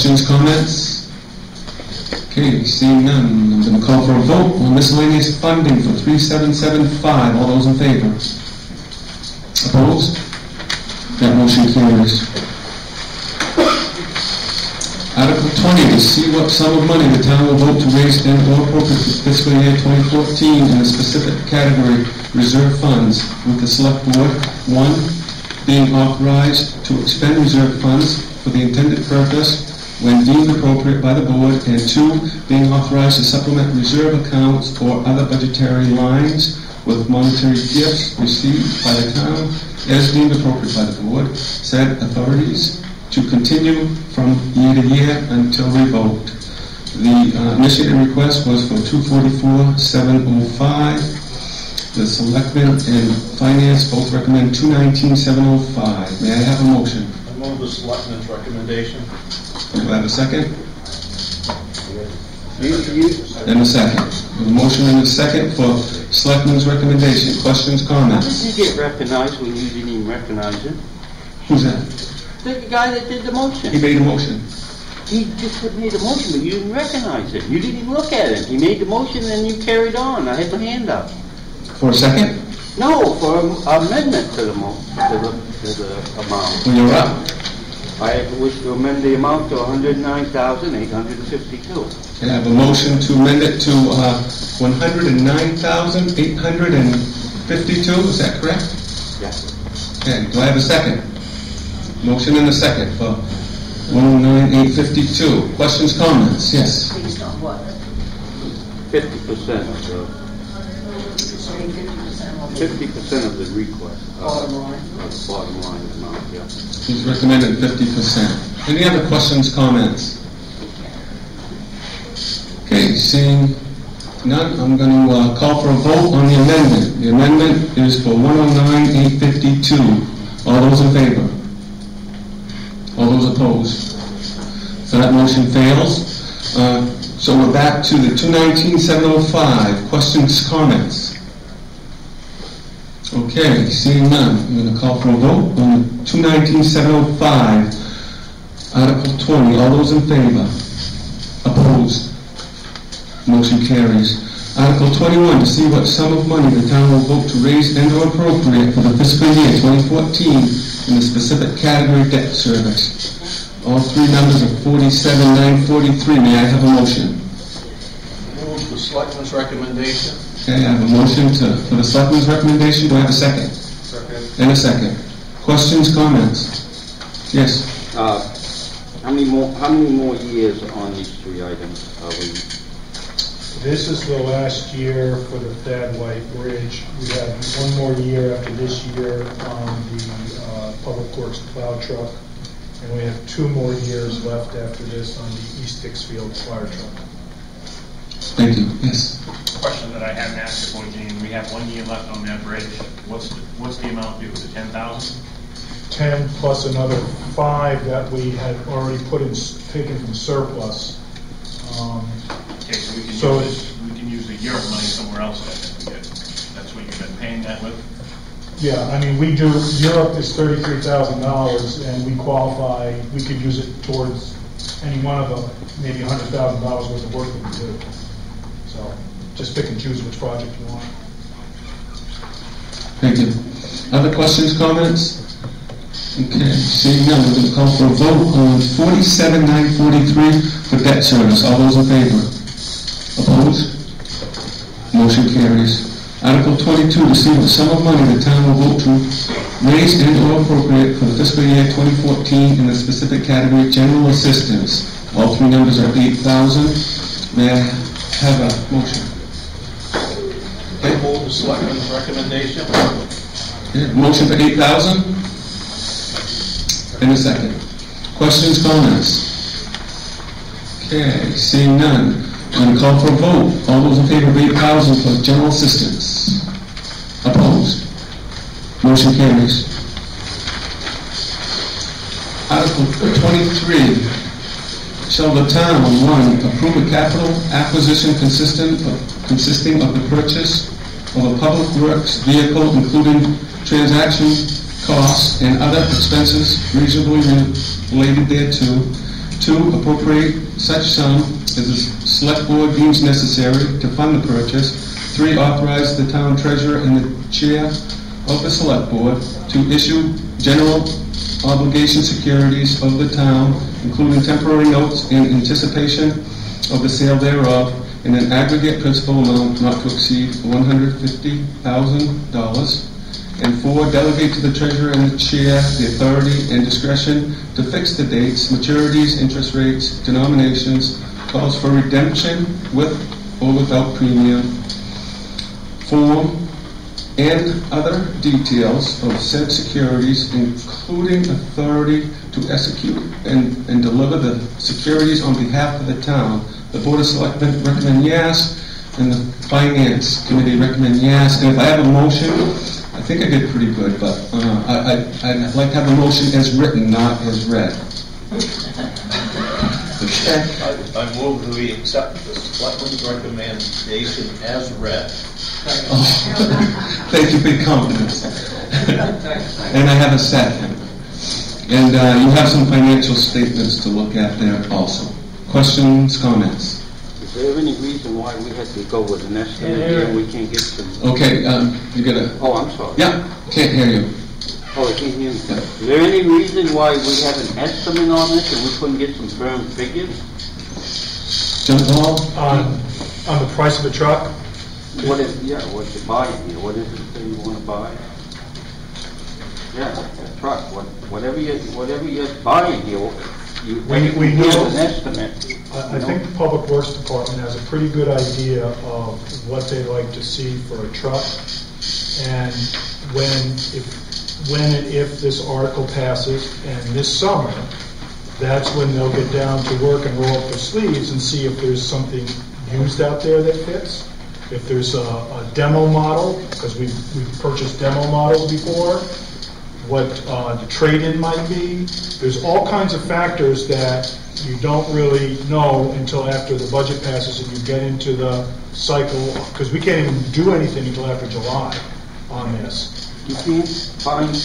Questions, comments? Okay, seeing none, I'm going to call for a vote on miscellaneous funding for 3775. All those in favor? Opposed? That motion carries. Article 20, to see what sum of money the town will vote to raise and or appropriate for fiscal year 2014 in a specific category, reserve funds, with the select board, 1, being authorized to expend reserve funds for the intended purpose when deemed appropriate by the board, and 2, being authorized to supplement reserve accounts or other budgetary lines with monetary gifts received by the town as deemed appropriate by the board, said authorities to continue from year to year until revoked. The initiated request was for $244,705. The Selectmen and Finance both recommend $219,705. May I have a motion? I move the Selectmen's recommendation. Do I have a second? And a second. A motion and a second for Selectmen's recommendation. Questions, comments? How did you get recognized when you didn't even recognize it? Who's that? The guy that did the motion. He made a motion. He just made a motion, but you didn't recognize it. You didn't even look at it. He made the motion and you carried on. I had my hand up. For a second? No, for amendment to the amount. When you're up. I wish to amend the amount to $109,852. I have a motion to amend it to $109,852. Is that correct? Yes. Okay. Do I have a second? Motion and a second for $109,852. Questions, comments? Yes. Based on what? 50% of the. 50% of the request. Bottom line. The bottom line amount, yeah. He's recommended 50%. Any other questions, comments? Okay, seeing none, I'm going to call for a vote on the amendment. The amendment is for $109,852. All those in favor? All those opposed? So that motion fails. So we're back to the $219,705. Questions, comments? Okay, seeing none, I'm going to call for a vote on the $219,705, Article 20. All those in favor? Opposed? Motion carries. Article 21, to see what sum of money the town will vote to raise and or appropriate for the fiscal year 2014 in the specific category debt service. All three numbers are 47,943. May I have a motion? Move the Selectmen's recommendation. Okay, I have a motion for the Selectmen's recommendation. Do I have a second? Second. And a second. Questions, comments? Yes. How many more years on these three items are we? This is the last year for the Thad White Bridge. We have one more year after this year on the Public Works plow truck, and we have 2 more years left after this on the East Dixfield fire truck. Thank you. Yes. Question that I haven't asked before, Gene. We have 1 year left on that bridge. What's the amount due? Is it 10,000? 10 plus another 5 that we had already taken from surplus. Okay, so we can use the Europe money somewhere else. That's what you've been paying that with. Yeah, I mean, we do. Europe is $33,000, and we qualify. We could use it towards any one of them, maybe $100,000 worth of work that we do. So, just pick and choose which project you want. Thank you. Other questions, comments? Okay, seeing none, we're going to call for a vote on 47,943 for debt service. All those in favor? Opposed? Motion carries. Article 22, to see what sum of money the town will vote to raise and or appropriate for the fiscal year 2014 in the specific category general assistance. All three numbers are 8,000. May I have a motion? I move the Selectmen's recommendation. Okay, motion for 8,000. In a second. Questions, comments? Okay, seeing none. I'm going to call for a vote. All those in favor of 8,000 for general assistance? Opposed? Motion carries. Article 23. Shall the town, 1, approve a capital acquisition consisting of the purchase of a public works vehicle, including transaction costs and other expenses reasonably related thereto, 2, appropriate such sum as the select board deems necessary to fund the purchase. 3, authorize the town treasurer and the chair of the select board to issue general obligation securities of the town, including temporary notes in anticipation of the sale thereof, in an aggregate principal amount not to exceed $150,000. And 4, delegate to the treasurer and the chair the authority and discretion to fix the dates, maturities, interest rates, denominations, calls for redemption with or without premium, form, and other details of said securities, including authority to execute and deliver the securities on behalf of the town. The Board of Selectmen recommend yes, and the Finance Committee recommend yes. And if I have a motion, I think I did pretty good, but I'd like to have a motion as written, not as read. I move that we accept the selectmen's recommendation as read. Oh, thank you for your confidence. And I have a second. And you have some financial statements to look at there also. Questions, comments? Is there any reason why we had to go with an estimate here and we can't get some? Okay, you gotta. Oh, I'm sorry. Yeah, can't hear you. Oh, I can't hear you. Is there any reason why we have an estimate on this and we couldn't get some firm figures? John Paul? On the price of the truck? What is, yeah, what you buy here? What is it that you want to buy? Yeah, a truck. Whatever you're buying here, we know. An estimate. I think the Public Works Department has a pretty good idea of what they like to see for a truck, and when and if this article passes, and this summer, that's when they'll get down to work and roll up their sleeves and see if there's something used out there that fits. If there's a demo model, because we've purchased demo models before, what the trade-in might be. There's all kinds of factors that you don't really know until after the budget passes and you get into the cycle, because we can't even do anything until after July on this. You can't find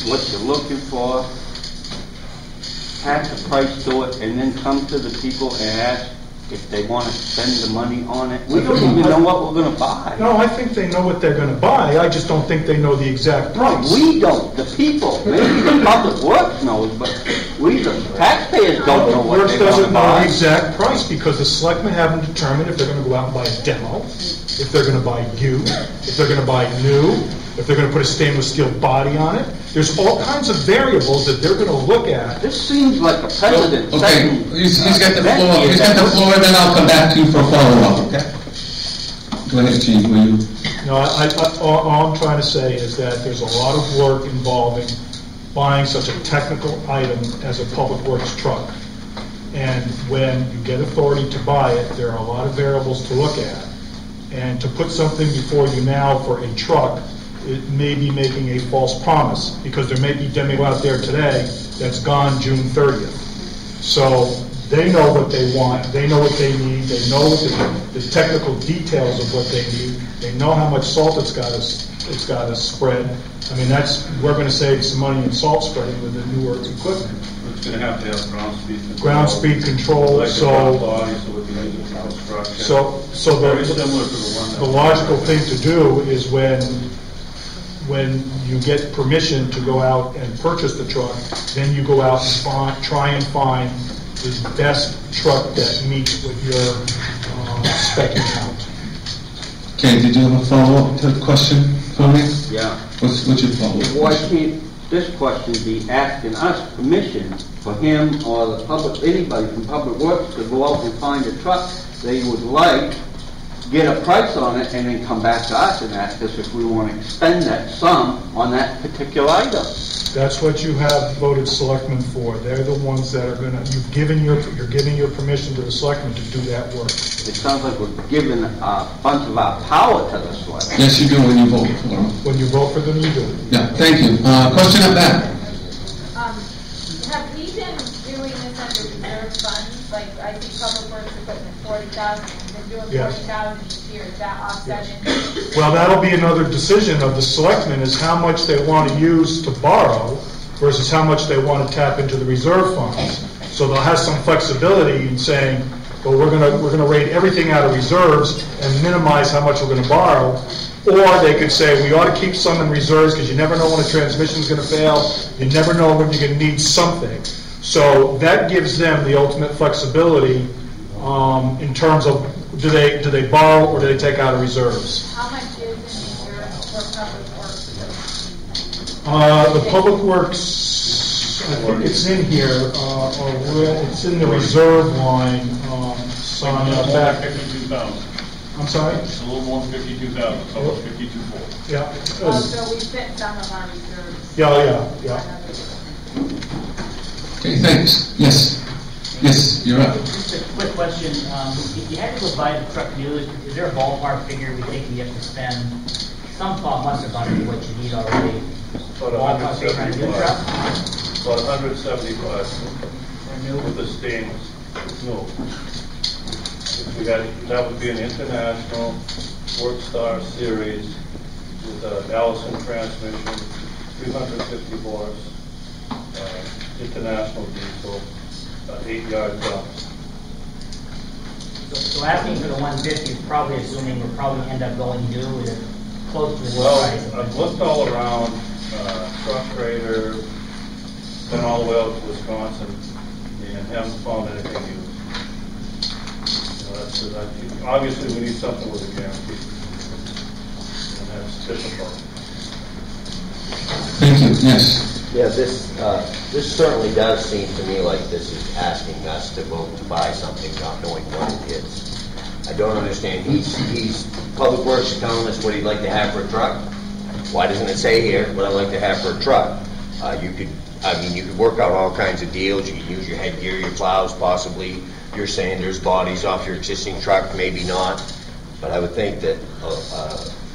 what you're looking for, attach a price to it, and then come to the people and ask if they want to spend the money on it. We don't even know what we're going to buy. No, I think they know what they're going to buy. I just don't think they know the exact price. No, we don't. The people. Maybe the Public Works knows, but we, the taxpayers, don't know what they're going to doesn't know the buy. exact price because the selectmen haven't determined if they're going to go out and buy a demo, if they're going to buy used, if they're going to buy new, if they're going to put a stainless steel body on it. There's all kinds of variables that they're going to look at. This seems like a precedent. Okay, he's got the floor. He's got the floor, and then I'll come back to you for a follow-up, okay? Go ahead, Gene, will you? No, all I'm trying to say is that there's a lot of work involving buying such a technical item as a Public Works truck. And when you get authority to buy it, there are a lot of variables to look at. And to put something before you now for a truck, it may be making a false promise, because there may be demo out there today that's gone June 30th. So they know what they want, they know what they need, they know the technical details of what they need, they know how much salt it's got to spread. I mean, we're going to save some money in salt spreading with the newer equipment. It's going to have ground speed control. Ground speed control, Like so very similar to the logical thing to do is when you get permission to go out and purchase the truck, then you go out and try and find the best truck that meets with your spec account. Okay, did you have a follow-up to the question for me? Yeah. What's your follow-up? Why can't this question be asking us permission for him or the public, anybody from Public Works to go out and find a truck they would like, get a price on it, and then come back to us and ask us if we want to expend that sum on that particular item? That's what you have voted selectmen for. They're the ones that are going to. You're giving your permission to the selectmen to do that work. It sounds like we're giving a bunch of our power to the selectmen. Yes, you do when you vote for them. When you vote for them, you do. Yeah, thank you. Question up there. Have we been doing this under reserve funds? Like, I think Public Works equipment, 40,000. We've been doing Yes. 40,000 each year. Is that offset? Yes. Well, that'll be another decision of the selectmen, is how much they want to use to borrow versus how much they want to tap into the reserve funds. So they'll have some flexibility in saying, well, we're gonna rate everything out of reserves and minimize how much we're gonna borrow. Or they could say, we ought to keep some in reserves because you never know when a transmission's gonna fail. You never know when you're gonna need something. So that gives them the ultimate flexibility in terms of do they borrow or do they take out of reserves. How much is in reserve for public works? The public works, I think it's in here, it's in the reserve line. On the back. 52,000. I'm sorry? It's a little more than 52,000, it's almost 52,400. Yeah. Oh, so we spent some of our reserves. Yeah. Okay, thanks. Yes. Yes, you're up. Just a quick question. If you had to go buy the truck dealers, is there a ballpark figure we think we have to spend? Some thought must have gone into what you need already. Ballpark figure on a new truck? About 175 with the stainless. No. That would be an international Workstar series with an Allison transmission, 350 horse, international diesel, 8-yard dumps. So asking for the 150 is probably assuming we'll probably end up going new with it close to the Well, price. I've looked all around, Truck Trader, been all the way out to Wisconsin, and haven't found anything used. Obviously, we need something with a guarantee, and that's difficult. Thank you. Yes. Yeah, this certainly does seem to me like this is asking us to vote to buy something, not knowing what it is. I don't understand. He's Public Works is telling us what he'd like to have for a truck. Why doesn't it say here what I'd like to have for a truck? You could work out all kinds of deals. You could use your headgear, your plows, possibly. You're saying there's bodies off your existing truck, maybe not. But I would think that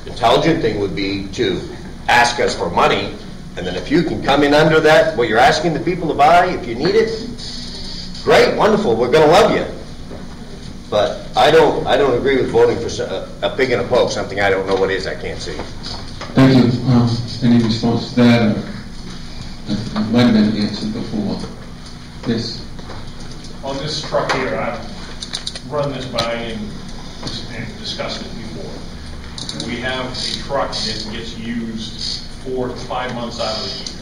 intelligent thing would be to ask us for money, and then if you can come in under that, what you're asking the people to buy, if you need it, great, wonderful, we're going to love you. But I don't agree with voting for a pig in a poke, something I don't know what is, I can't see. Thank you. Any response to that? It might have been answered before. Yes. On this truck here, I've run this by and discussed it before. We have a truck that gets used 4 to 5 months out of the year.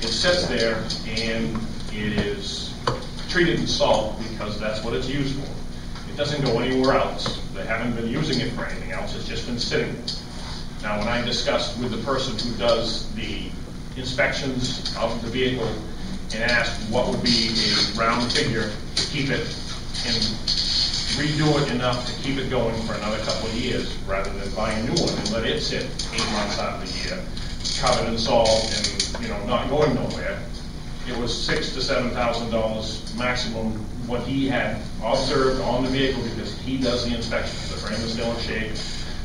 It sits there and it is treated in salt because that's what it's used for. It doesn't go anywhere else. They haven't been using it for anything else. It's just been sitting there. Now, when I discussed with the person who does the inspections of the vehicle and asked what would be a round figure to keep it and redo it enough to keep it going for another couple of years rather than buy a new one and let it sit 8 months out of the year, covered in salt and not going nowhere. It was $6,000 to $7,000 maximum what he had observed on the vehicle because he does the inspections. The frame is still in shape.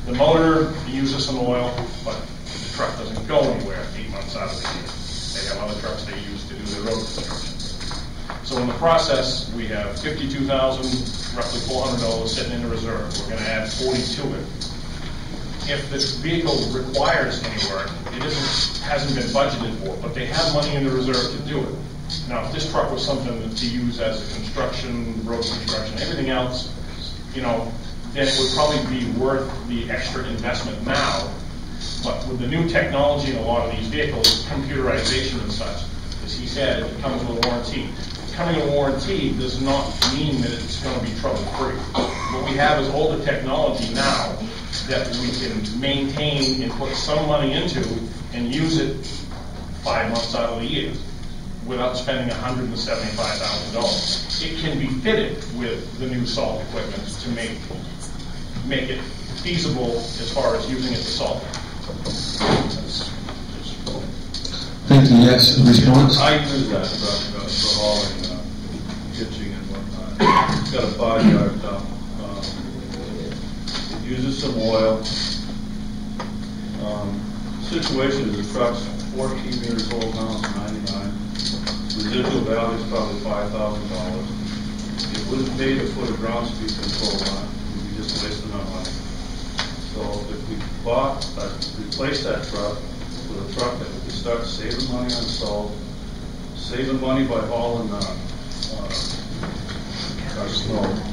The motor uses some oil, but the truck doesn't go anywhere 8 months out of the year. They have other trucks they use to do their road construction. So in the process, we have $52,000, roughly $400 sitting in the reserve. We're going to add 40 to it. If this vehicle requires any work, hasn't been budgeted for, but they have money in the reserve to do it. Now, if this truck was something to use as a construction, road construction, everything else, then it would probably be worth the extra investment now. But with the new technology in a lot of these vehicles, computerization and such, as he said, it comes with a warranty. Coming with a warranty does not mean that it's going to be trouble-free. What we have is older technology now that we can maintain and put some money into and use it 5 months out of the year without spending $175,000. It can be fitted with the new salt equipment to make it feasible as far as using it to salt. Thank you. Yes, a response? I use that for hauling pitching and whatnot. It's got a 5-yard dump. It uses some oil. Situation is the truck's 14 years old now, it's 99. Residual value is probably $5,000. It wouldn't pay to put a ground speed control on it. We'd be just wasting our money. So if we replace that truck with a truck that we could start saving money on salt, saving money by hauling our snow.